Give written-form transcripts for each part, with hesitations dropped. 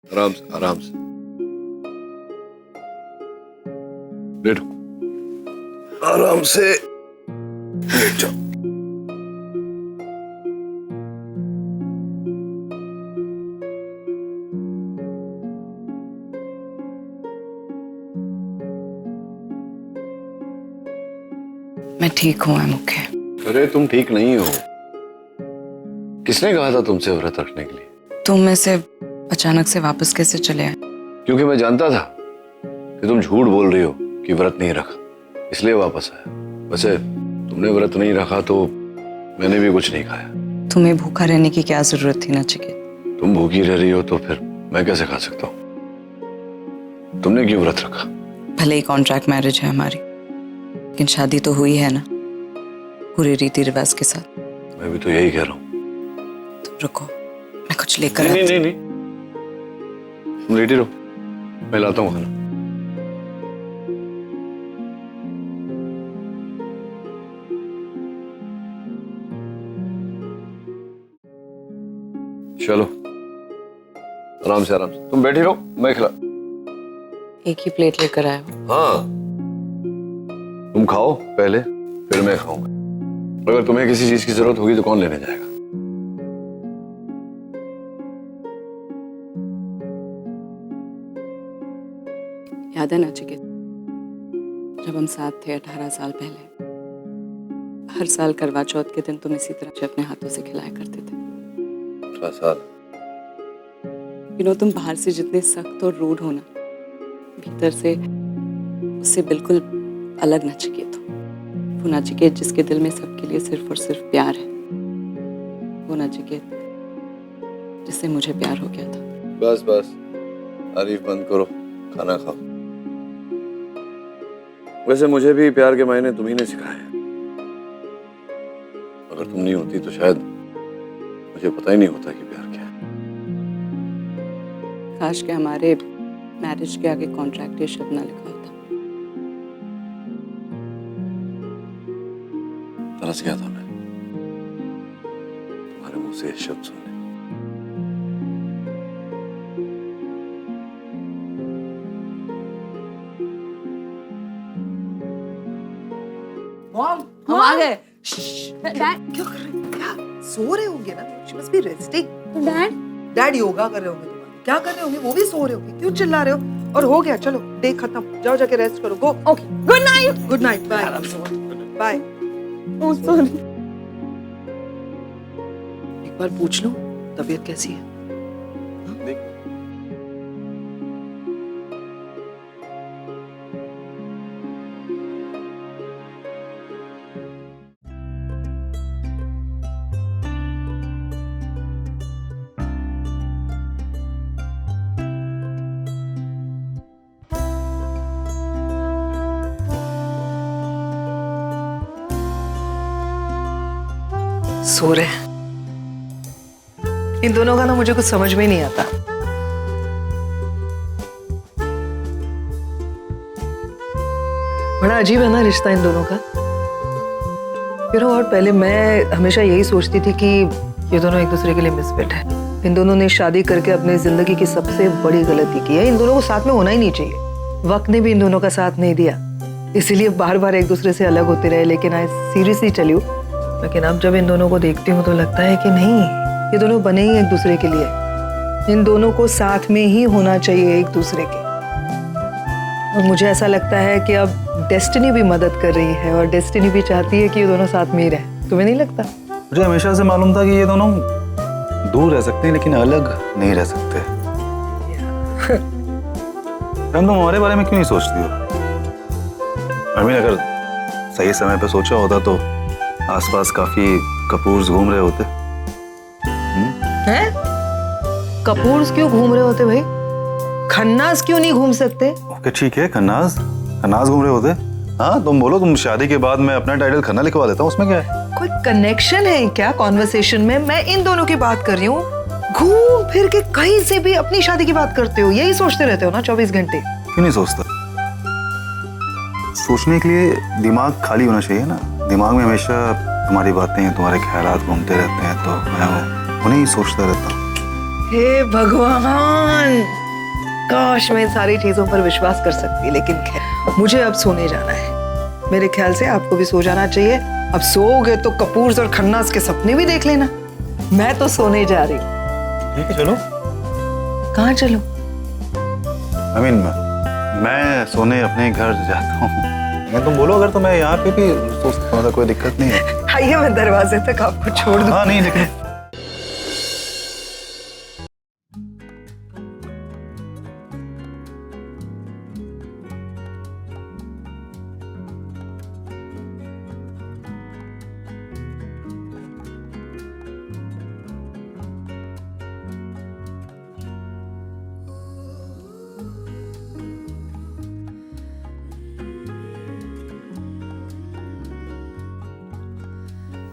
आराम से आराम से लेटो, आराम से लेट जाओ। मैं ठीक हूँ मुख्य। अरे तुम ठीक नहीं हो। किसने कहा था तुमसे व्रत रखने के लिए? तुम में से अचानक से वापस कैसे चले आए? क्योंकि मैं जानता था कि तुम झूठ बोल रही हो कि व्रत नहीं रखा, इसलिए वापस आया। वैसे तुमने व्रत नहीं रखा तो मैंने भी कुछ नहीं खाया। तुम्हें भूखा रहने की क्या जरूरत थी नचिकेत? तुम भूखी रह रही हो तो फिर मैं कैसे खा सकता हूँ? तुमने क्यों व्रत रखा? भले ही कॉन्ट्रैक्ट मैरिज है हमारी, लेकिन शादी तो हुई है ना, पूरे रीति रिवाज के साथ। मैं भी तो यही कह रहा हूँ। तुम रुको, मैं कुछ लेकर नहीं आती नहीं नहीं, तुम लेटी रहो, मैं लाता हूँ खाना। चलो आराम से तुम बैठी रहो, मैं खिला। एक ही प्लेट लेकर आए हो? हाँ, तुम खाओ पहले, फिर मैं खाऊंगा। अगर तुम्हें किसी चीज की जरूरत होगी तो कौन लेने जाएगा? याद है नचिकेत, जब हम साथ थे 18 साल पहले, हर साल करवा चौथ के दिन तुम इसी तरह से अपने हाथों से खिलाया करते थे। 18 साल? तुम बाहर से जितने सख्त और रूड हो ना, भीतर से उससे बिल्कुल अलग नचिकेत हो। वो नचिकेत जिसके दिल में सबके लिए सिर्फ और सिर्फ प्यार है। वो नचिकेत जिससे मुझे प्यार हो गया था। बस बस, तारीफ बंद करो, खाना खाओ। वैसे मुझे भी प्यार के मायने तुम ही ने सिखाए हैं। अगर तुम नहीं होती तो शायद मुझे पता ही नहीं होता कि प्यार क्या है। काश के हमारे मैरिज के आगे कॉन्ट्रैक्ट ये शब्द ना लिखा होता। तरस गया था मैं तुम्हारे मुंह से ये शब्द सुनने। मॉम, हम आ गए। डैड क्यों कर रहे हो? क्या सो रहे होंगे ना? She must be resting. Dad yoga कर रहे होंगे, तुम्हारे क्या कर रहे होंगे? वो भी सो रहे होंगे, क्यों चिल्ला रहे हो? और हो गया, चलो डे खत्म, जाओ जाके रेस्ट करो। Go. Okay, good night. Good night, bye bye. Oh sorry. एक बार पूछ लो तबीयत कैसी है? सो रहे हैं। इन दोनों का ना मुझे कुछ समझ में नहीं आता। बड़ा अजीब है ना रिश्ता इन दोनों का। और पहले मैं हमेशा यही सोचती थी कि ये दोनों एक दूसरे के लिए मिसफिट है। इन दोनों ने शादी करके अपनी जिंदगी की सबसे बड़ी गलती की है। इन दोनों को साथ में होना ही नहीं चाहिए। वक्त ने भी इन दोनों का साथ नहीं दिया, इसीलिए बार बार एक दूसरे से अलग होते रहे। लेकिन आई सीरियसली टेल यू, लेकिन अब जब इन दोनों को देखती हूँ तो लगता है कि नहीं, ये दोनों बने ही एक दूसरे के लिए। इन दोनों को साथ में ही होना चाहिए एक दूसरे के। और मुझे ऐसा लगता है कि अब डेस्टिनी भी मदद कर रही है और डेस्टिनी भी चाहती है कि ये दोनों साथ में ही रहे। तुम्हें नहीं लगता? मुझे हमेशा से मालूम था कि ये दोनों दूर रह सकते हैं लेकिन अलग नहीं रह सकते। तुम हमारे बारे में क्यों नहीं सोचती हो? अगर सही समय पे सोचा होता तो आसपास काफी कपूर्स घूम रहे होते। हैं? कपूर्स क्यों घूम रहे होते भाई? खन्नास क्यों नहीं घूम सकते? ओके ठीक है, खन्नास घूम रहे होते। हाँ तुम बोलो, तुम शादी के बाद मैं अपना टाइटल खन्ना लिखवा देता हूँ, उसमें क्या है? कोई कनेक्शन है क्या कॉन्वर्सेशन में? मैं इन दोनों की बात कर रही हूँ। घूम फिर के कहीं से भी अपनी शादी की बात करते हो, यही सोचते रहते हो ना 24 घंटे। क्यों नहीं सोचता? सोचने के लिए दिमाग खाली होना चाहिए ना। दिमाग में हमेशा तुम्हारी बातें, तुम्हारे ख्यालात घूमते रहते हैं, तो मैं उन्हें ही सोचता रहता हूँ। हे भगवान, काश मैं इन सारी चीजों पर विश्वास कर सकती, लेकिन खैर मुझे अब सोने जाना है। मेरे ख्याल से आपको भी सो जाना चाहिए। अब सोओगे तो कपूर्स और खन्नास के सपने भी देख लेना। मैं तो सोने जा रही हूँ। ठीक है चलो। कहाँ चलो? मैं सोने अपने घर जाता हूँ। मैं तुम बोलो अगर तो मैं यहाँ पे भी सो सकता हूँ, कोई दिक्कत नहीं है। आइए मैं दरवाजे तक आपको छोड़ दूँ। हाँ नहीं लेकिन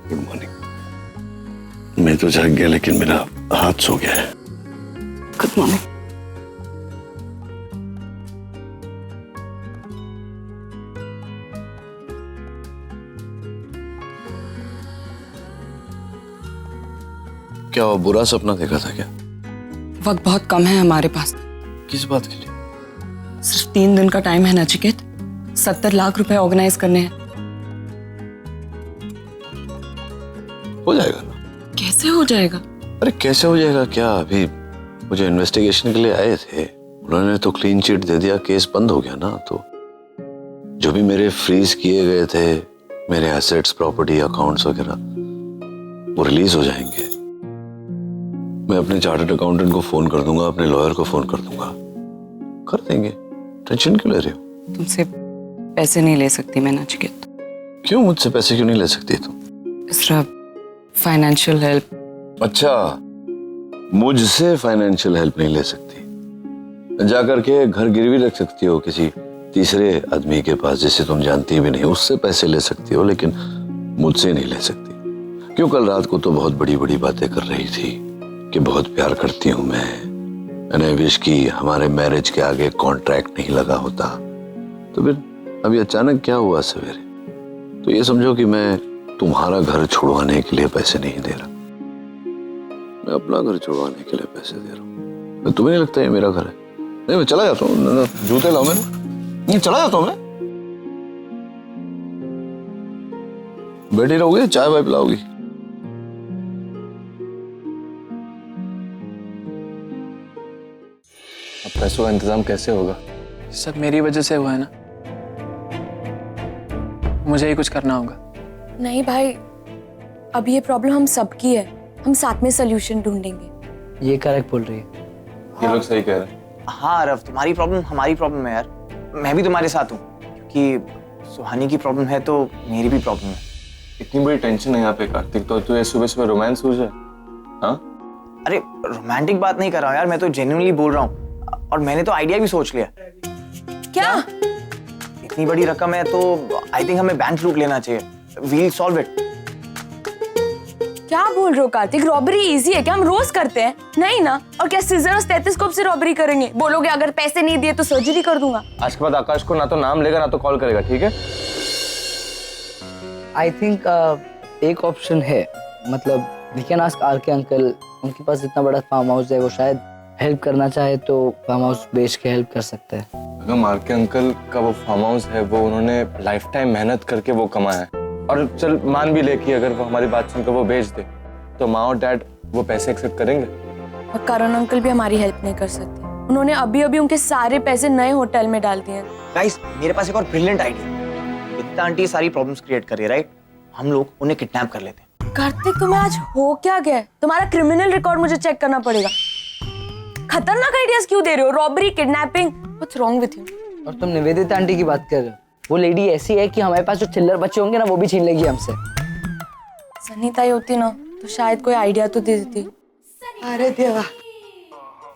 गुड मॉर्निंग। मैं तो जाग गया लेकिन मेरा हाथ सो गया है। Good morning. क्या वो बुरा सपना देखा था क्या? वक्त बहुत कम है हमारे पास। किस बात के लिए? सिर्फ 3 दिन का टाइम है नचिकेत। 70 लाख रुपए ऑर्गेनाइज करने हैं। हो जाएगा ना? कैसे हो जाएगा? अरे कैसे हो जाएगा क्या? अभी मुझे इन्वेस्टिगेशन के लिए आए थे, उन्होंने तो क्लीन चिट दे दिया, केस बंद हो गया ना। तो जो भी मेरे फ्रीज किए गए थे, मेरे एसेट्स, प्रॉपर्टी, अकाउंट्स वगैरह, वो रिलीज हो जाएंगे। मैं अपने चार्टर्ड अकाउंटेंट को फोन कर दूंगा, अपने लॉयर को फोन कर दूंगा, कर देंगे। टेंशन क्यों ले रहे हो? तुमसे पैसे नहीं ले सकती मैं नचिकेत। क्यों मुझसे पैसे क्यों नहीं ले सकती तुम? सिर्फ फाइनेंशियल हेल्प। अच्छा, मुझसे फाइनेंशियल हेल्प नहीं ले सकती? जाकर के घर गिरवी रख सकती हो किसी तीसरे आदमी के पास जिसे तुम जानती भी नहीं, उससे पैसे ले सकती हो, लेकिन मुझसे नहीं ले सकती। क्यों? कल रात को तो बहुत बड़ी बड़ी बातें कर रही थी कि बहुत प्यार करती हूं मैंने विश की हमारे मैरिज के आगे कॉन्ट्रैक्ट नहीं लगा होता। तो फिर अभी अचानक क्या हुआ सवेरे? तो ये समझो कि मैं तुम्हारा घर छुड़वाने के लिए पैसे नहीं दे रहा, मैं अपना घर छुड़वाने के लिए पैसे दे रहा हूँ। तुम्हें नहीं लगता ये मेरा घर है? नहीं, मैं चला जाता हूँ। जूते लाओ, मैं नहीं चला जाता हूँ। मैं बैठी रहोगे, चाय वाय पिलाओगी? अब पैसों का इंतजाम कैसे होगा? सब मेरी वजह से हुआ है ना, मुझे ही कुछ करना होगा। नहीं भाई, अब ये प्रॉब्लम हम सबकी है, हम साथ में सोल्यूशन ढूंढेंगे। ये करेक्ट बोल रही है। ये लोग सही कह रहे हैं। हाँ अरव, तुम्हारी प्रॉब्लम हमारी प्रॉब्लम है यार। मैं भी तुम्हारे साथ हूँ, क्योंकि सुहानी की प्रॉब्लम है तो मेरी भी प्रॉब्लम है। इतनी बड़ी टेंशन है यहाँ पे कार्तिक, तो तू ये सुबह सुबह रोमांस हो जाए? हाँ अरे रोमांटिक बात नहीं कर रहा हूँ यार, मैं तो जेन्युइनली बोल रहा हूँ। और मैंने तो आइडिया भी सोच लिया। क्या? इतनी बड़ी रकम है तो आई थिंक हमें बैंक लूट लेना चाहिए। We'll solve it. क्या बोल रहे हो कार्तिक? रॉबरी इजी है क्या? हम रोज करते हैं। नहीं ना। और क्या सीजर और स्टेथोस्कोप से रॉबरी करेंगे? बोलोगे अगर पैसे नहीं दिए तो सर्जरी कर दूंगा। आज के बाद आकाश को ना तो नाम लेगा ना तो कॉल करेगा, ठीक है? आई थिंक एक ऑप्शन है, मतलब वी कैन आस्क आर के अंकल। उनके पास इतना बड़ा फार्म हाउस है, वो शायद हेल्प करना चाहे तो फार्म हाउस बेच के हेल्प कर सकते हैं। अगर मार के अंकल का वो फार्म हाउस है, वो उन्होंने लाइफ टाइम मेहनत करके वो कमाया है। और चल मान भी ले कि अगर वो हमारी बात सुनकर वो बेच दे, तो माँ और डैड वो पैसे एक्सेप्ट करेंगे? और करण अंकल भी हमारी हेल्प नहीं कर सकते। उन्होंने अभी अभी उनके सारे पैसे नए होटल में डाल दिए। गाइस, मेरे पास एक और ब्रिलियंट आइडिया। इतना आंटी सारी प्रॉब्लम्स क्रिएट कर रही है, राइट? हम लोग उन्हें किडनैप कर लेते हैं। कार्तिक, तुम्हें आज हो क्या गया? तुम्हारा क्रिमिनल रिकॉर्ड मुझे चेक करना पड़ेगा। खतरनाक आइडियाज क्यों दे रहे हो? Robbery, kidnapping, what's wrong with you? और तुम निवेदिता आंटी की बात कर रहे हो? वो लेडी ऐसी है कि हमारे पास जो चिल्लर बच्चे होंगे ना, वो भी छीन लेगी हमसे। सनीता ही होती ना तो शायद कोई आइडिया तो दे देती। अरे देवा,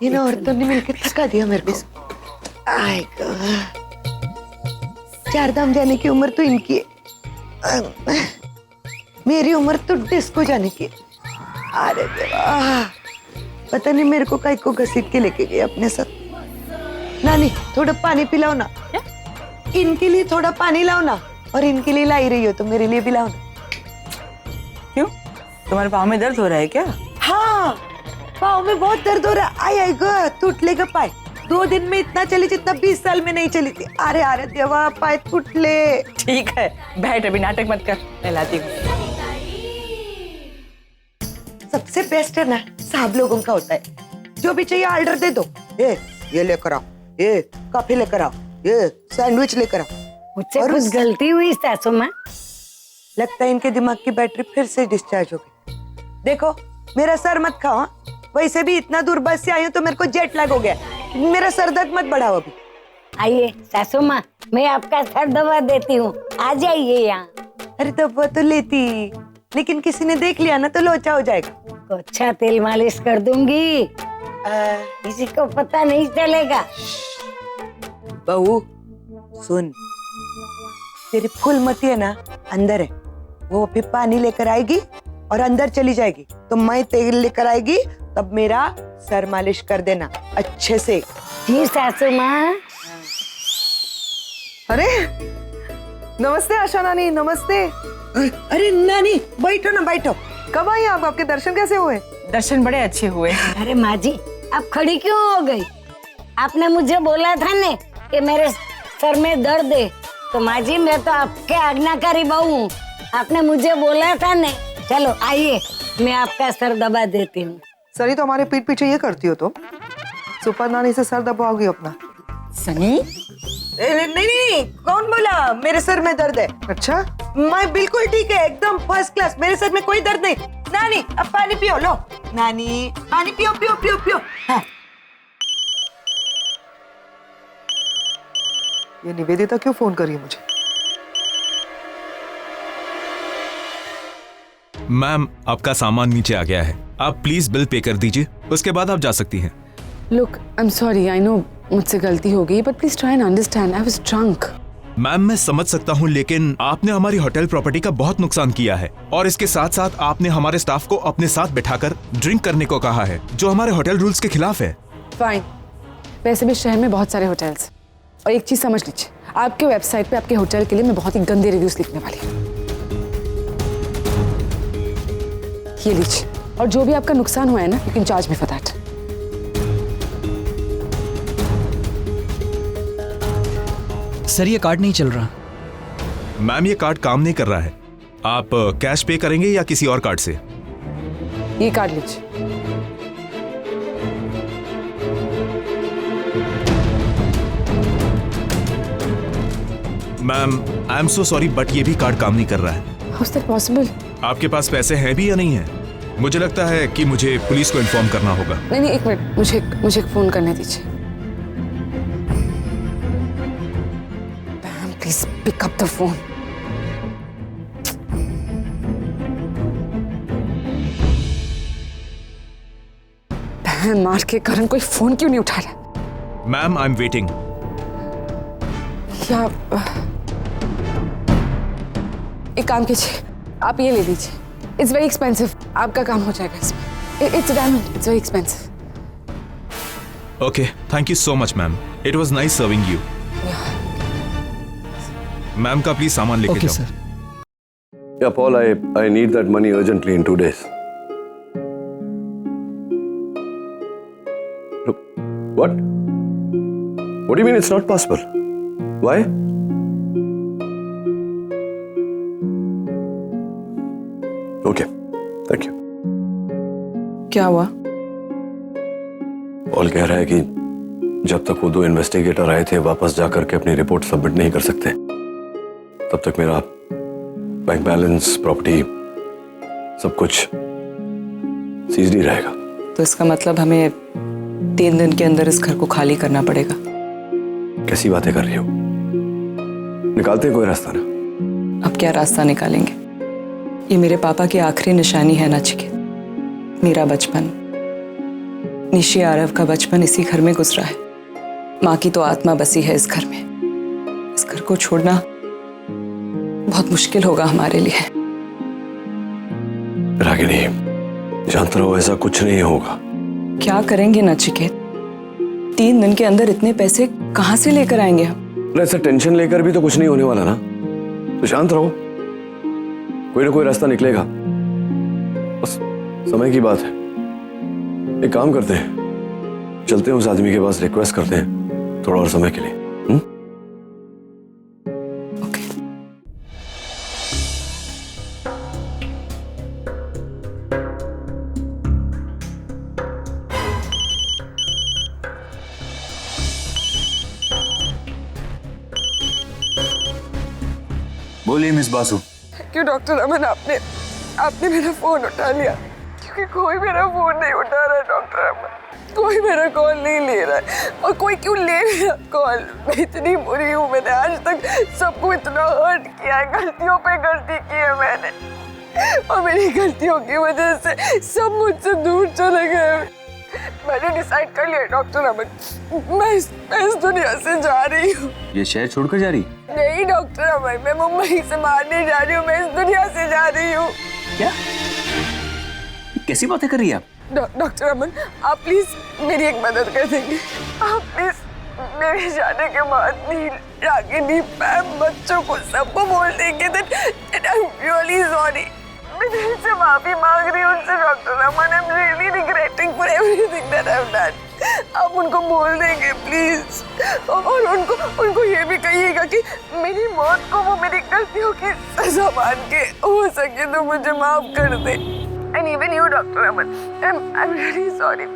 इन औरतों ने मिलकर थका दिया मेरे को। आय चार धाम जाने की उम्र तो इनकी है, मेरी उम्र तो डिस्को जाने की। अरे देवा, पता नहीं मेरे को काहे को घसीट के लेके गए अपने साथ। नानी, थोड़ा पानी पिलाओ ना। इनके लिए थोड़ा पानी लाओ ना। और इनके लिए लाई रही हो तो मेरे लिए भी लाओ ना। क्यों? तुम्हारे पाँव में दर्द हो रहा है क्या? हाँ, पाँव में बहुत दर्द हो रहा है। आई आई गो, टूटले का पाय। 2 दिन में इतना चली जितना 20 साल में नहीं चली थी। अरे अरे देवा, पाय टूटले। ठीक है, बैठ, अभी नाटक मत कर, मैं लाती हूँ। सबसे बेस्ट है ना, सब लोगों का होता है। जो भी चाहिए ऑर्डर दे दो। ये लेकर आओ, ये कॉफी लेकर आओ, ये सैंडविच लेकर आओ। मुझसे और कुछ गलती हुई सासू माँ? लगता है इनके दिमाग की बैटरी फिर से डिस्चार्ज हो गई। देखो, मेरा सर मत खाओ। वैसे भी इतना दूर बस से आई हूँ तो मेरे को जेट लैग हो गया। मेरा सर दर्द मत बढ़ाओ अभी। आइए सासू माँ, मैं आपका सर दबा देती हूँ, आ जाइए यहाँ। अरे दबा तो लेती, लेकिन किसी ने देख लिया ना तो लोचा हो जाएगा। तो अच्छा तेल मालिश कर दूंगी, किसी को पता नहीं चलेगा। बहू सुन, तेरी फूलमती है ना अंदर है, वो अभी पानी लेकर आएगी और अंदर चली जाएगी, तो मैं तेल लेकर आएगी, तब मेरा सर मालिश कर देना अच्छे से। जी सासू माँ। अरे नमस्ते आशा नानी, नमस्ते। अरे नानी बैठो ना, बैठो। कब आई आप? आपके दर्शन कैसे हुए? दर्शन बड़े अच्छे हुए। अरे माँ जी, आप खड़ी क्यों हो गई? आपने मुझे बोला था ने कि मेरे सर में दर्द है, तो माँ जी मैं तो आपके आज्ञाकारी बहू हूँ, आपने मुझे बोला था ने। चलो आइए, मैं आपका सर दबा देती हूँ। सरी तो हमारे पीठ पीछे ये करती हो तुम। सुपर नानी से सर दबाओगी अपना? सनी, नहीं नहीं, कौन बोला मेरे सर में दर्द है? अच्छा, मैं बिल्कुल ठीक है, एकदम फर्स्ट क्लास, मेरे सर में कोई दर्द नहीं। नानी अब पानी पियो, लो नानी पानी पियो पियो पियो पियो। हाँ। ये निवेदिता क्यों फोन करी मुझे? मैम, आपका सामान नीचे आ गया है, आप प्लीज बिल पे कर दीजिए, उसके बाद आप जा सकती हैं। Look, I am sorry, I know मुझसे गलती हो गई, but please try and understand, I was drunk. Ma'am, मैं समझ सकता हूँ, लेकिन आपने हमारी होटल प्रॉपर्टी का बहुत नुकसान किया है, और इसके साथ साथ आपने हमारे स्टाफ को अपने साथ बिठाकर ड्रिंक करने को कहा है, जो हमारे होटल रूल्स के खिलाफ है। फाइन, वैसे भी शहर में बहुत सारे होटल्स, और एक चीज समझ लीजिए, आपके वेबसाइट पे आपके होटल के लिए मैं बहुत ही गंदे रिव्यूज लिखने वाली हूँ। ये लीजिए, और जो भी आपका नुकसान हुआ है ना, you can charge me for that. Sir ये कार्ड नहीं चल रहा। मैम, ये कार्ड काम नहीं कर रहा है, आप कैश पे करेंगे या किसी और कार्ड से? ये कार्ड लीजिए। Ma'am, I am so sorry, but ये भी कार्ड काम नहीं कर रहा है। How is that possible? आपके पास पैसे हैं भी या नहीं है? मुझे लगता है कि मुझे पुलिस को इन्फॉर्म करना होगा। नहीं, एक मिनट, मुझे एक फोन करने दीजिए। Ma'am, please pick up the phone. बहन मार के कारण कोई फोन क्यों नहीं उठा रहा? Ma'am, I am waiting. क्या एक काम कीजिए, आप ये ले लीजिए, इट्स वेरी एक्सपेंसिव, आपका काम हो जाएगा इसमें। It's diamond, it's very expensive. Okay, thank you so much ma'am, it was nice serving you. Ma'am का प्लीज सामान लेके ओके जाओ। Sir. Yeah, Paul, I need that money urgently in 2 days. Look, what? What do you mean it's not possible? Why? Okay, thank you. क्या हुआ? Paul कह रहा है कि जब तक वो 2 इन्वेस्टिगेटर आए थे वापस जाकर के अपनी रिपोर्ट सबमिट नहीं कर सकते, तब तक मेरा बैंक बैलेंस, प्रॉपर्टी, सब कुछ सीज नहीं रहेगा। तो इसका मतलब हमें 3 दिन के अंदर इस घर को खाली करना पड़ेगा। कैसी बातें कर रही हो? निकालते हैं कोई रास्ता ना। अब क्या रास्ता निकालेंगे? ये मेरे पापा की आखिरी निशानी है नचिकेत। मेरा बचपन, निशी आरव का बचपन इसी घर में गुजरा है। माँ की तो आत्मा बसी है इस घर में। इस घर को छोड़ना बहुत मुश्किल होगा हमारे लिए। रागिनी, जानते रहो ऐसा कुछ नहीं होगा। क्या करेंगे नचिकेत? 3 दिन के अंदर इतने पैसे कहाँ से लेकर आएंगे हम? ऐसा टेंशन लेकर भी तो कुछ नहीं होने वाला ना, तो शांत रहो, कोई ना कोई रास्ता निकलेगा, बस समय की बात है। एक काम करते हैं, चलते हैं उस आदमी के पास, रिक्वेस्ट करते हैं थोड़ा और समय के लिए। बोलिए मिस बासु। क्यों डॉक्टर अमन, आपने मेरा फोन उठा लिया? क्योंकि कोई मेरा फोन नहीं उठा रहा है डॉक्टर अमन, कोई मेरा कॉल नहीं ले रहा है। और कोई क्यों ले मेरा कॉल? मैं इतनी बुरी हूँ, मैंने आज तक सबको इतना हर्ट किया है, गलतियों पे गलती की है मैंने, और मेरी गलतियों की वजह से सब मुझसे दूर चले गए। मैंने डिसाइड कर लिया डॉक्टर अमन, मैं इस दुनिया से जा रही हूँ। ये शहर छोड़कर जा रही? नहीं डॉक्टर अमन, मैं मुंबई से बाहर नहीं जा रही हूँ, मैं इस दुनिया से जा रही हूँ। क्या? कैसी बातें कर रही है आप? डॉक्टर अमन, आप प्लीज मेरी एक मदद कर देंगे? आप प्लीज मेरे जाने के बाद नील, रागिनी, मैम, बच्चों को सबको बोल देंगे that I'm really sorry। मैं दिल से माफी मांग रही हूँ उनसे doctor Aman, I'm really regretting for everything that I've done। आप उनको बोल देंगे प्लीज, और उनको ये भी कहिएगा कि मेरी मौत को वो मेरी गलतियों की सजा मान के हो सके तो मुझे माफ कर दे। And even you, doctor Aman, I'm really sorry।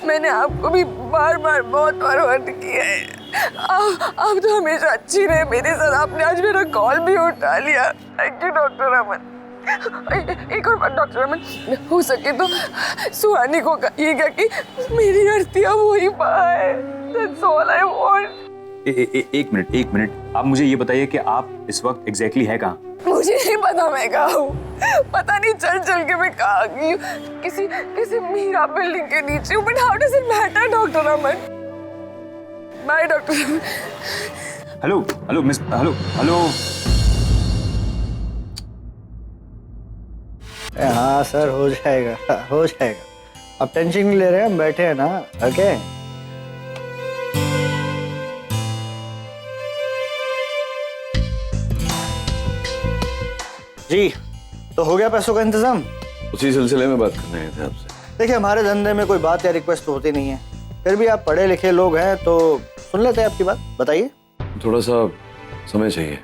मैंने आपको भी बार बहुत बार हर्ट किया है। आप तो हमेशा अच्छी रहे मेरे साथ, आपने आज मेरा कॉल भी उठा लिया। थैंक यू डॉक्टर अमन। एक और बात डॉक्टर अमन, हो सके तो सुहानी को कहिएगा कि मेरी गलती अब वही पाए। That's all I want। एक मिनट, आप मुझे ये बताइए कि आप इस वक्त एग्जैक्टली है कहाँ? मुझे नहीं पता मैं कहाँ हूँ, पता नहीं चल के मैं कहाँ गई हूँ। किसी मीरा बिल्डिंग के नीचे हूँ, but how does it matter doctor Aman? By doctor Aman. Hello miss, hello. हाँ सर, हो जाएगा। आप टेंशन नहीं ले रहे हैं, हम बैठे हैं ना। ओके जी, तो हो गया पैसों का इंतजाम? उसी सिलसिले में बात करने आए थे आपसे। देखिए, हमारे धंधे में कोई बात या रिक्वेस्ट तो होती नहीं है, फिर भी आप पढ़े लिखे लोग हैं तो सुन लेते हैं आपकी बात। बताइए। थोड़ा सा समय चाहिए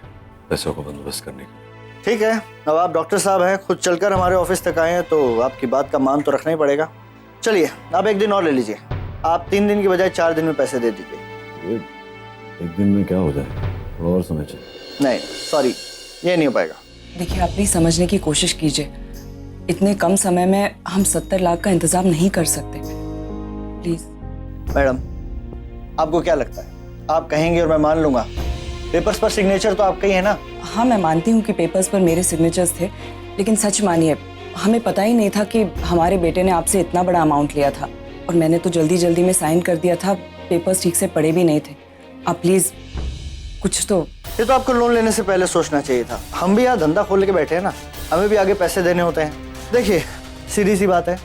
पैसों को बंदोबस्त करने का। ठीक है, अब आप डॉक्टर साहब हैं, खुद चलकर हमारे ऑफिस तक आए हैं तो आपकी बात का मान तो रखना ही पड़ेगा। चलिए, आप एक दिन और ले लीजिए। आप 3 दिन की बजाय 4 दिन में पैसे दे दीजिए। एक दिन में क्या हो जाए, थोड़ा और समय चाहिए। नहीं सॉरी, ये नहीं हो पाएगा। देखिए, आप प्लीज समझने की कोशिश कीजिए, इतने कम समय में हम 70 लाख का इंतजाम नहीं कर सकते। प्लीज। मैडम, आपको क्या लगता है, आप कहेंगे और मैं मान लूंगा? पेपर्स पर सिग्नेचर तो आपका ही है ना? हाँ, मैं मानती हूँ कि पेपर्स पर मेरे सिग्नेचर्स थे, लेकिन सच मानिए हमें पता ही नहीं था कि हमारे बेटे ने आपसे इतना बड़ा अमाउंट लिया था, और मैंने तो जल्दी में साइन कर दिया था, पेपर्स ठीक से पढ़े भी नहीं थे। आप प्लीज कुछ तो। ये तो आपको लोन लेने से पहले सोचना चाहिए था। हम भी यहाँ धंधा खोल के बैठे हैं ना, हमें भी आगे पैसे देने होते हैं। देखिए, सीधी सी बात है,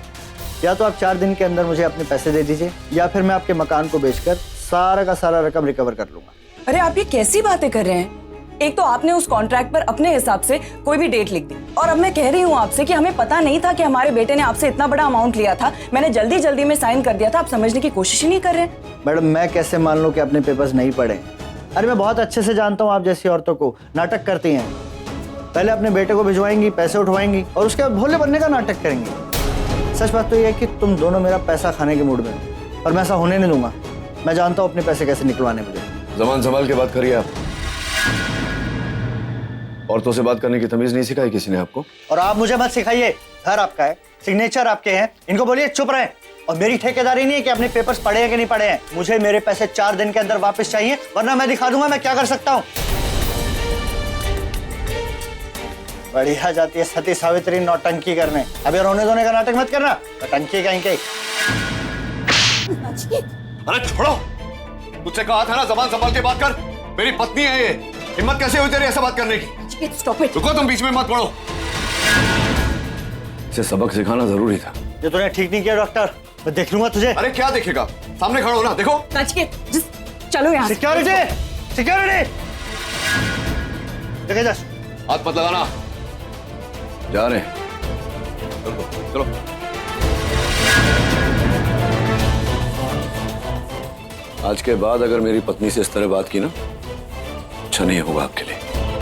या तो आप 4 दिन के अंदर मुझे अपने पैसे दे दीजिए, या फिर मैं आपके मकान को बेचकर सारा का सारा रकम रिकवर कर लूंगा। अरे आप ये कैसी बातें कर रहे हैं? एक तो आपने उस कॉन्ट्रैक्ट पर अपने हिसाब से कोई भी डेट लिख दी, और अब मैं कह रही हूँ आपसे कि हमें पता नहीं था कि हमारे बेटे ने आपसे इतना बड़ा अमाउंट लिया था। मैंने जल्दी में साइन कर दिया था। आप समझने की कोशिश ही नहीं कर रहे। मैडम, मैं कैसे मान लूं कि अपने पेपर्स नहीं पढ़े? अरे मैं बहुत अच्छे से जानता हूँ आप जैसी औरतों को, नाटक करती हैं। पहले अपने बेटे को भिजवाएंगी, पैसे उठवाएंगी, और उसके बाद भोले बनने का नाटक करेंगी। सच बात तो यह है कि तुम दोनों मेरा पैसा खाने के मूड में हो, और मैं ऐसा होने नहीं दूंगा। मैं जानता हूँ अपने पैसे कैसे निकलवाने मुझे। जबान संभाल के बात करिए आप। औरतों से बात करने की तमीज नहीं सिखाई किसी ने आपको? और आप मुझे मत सिखाइए, घर आपका है, सिग्नेचर आपके हैं, इनको बोलिए चुप रहे। और मेरी ठेकेदारी नहीं है कि अपने पेपर्स पढ़े हैं कि नहीं पढ़े हैं। मुझे मेरे पैसे 4 दिन के अंदर वापस चाहिए, वरना मैं दिखा दूंगा मैं क्या कर सकता हूँ। बढ़िया जाती है सती सावित्री नौटंकी करने। अभी रोने धोने का नाटक मत करना, नौटंकी कहीं कहीं। अरे छोड़ो, तुझसे कहा था ना जबान संभाल के बात कर। मेरी पत्नी है ये, हिम्मत कैसे हुई तेरी ऐसा बात करने की? Stop it. रुको, तुम बीच में मत पड़ो। इसे सबक सिखाना जरूरी था। ये तूने ठीक नहीं किया डॉक्टर, मैं देख लूंगा तुझे। अरे क्या देखेगा, सामने खड़ो ना, देखो। चलो यहाँ। सिक्योरिटी देखे जा। हाथ मत लगाना, जा रहे हैं। चलो। आज के बाद अगर मेरी पत्नी से इस तरह बात की ना, अच्छा नहीं होगा आपके लिए।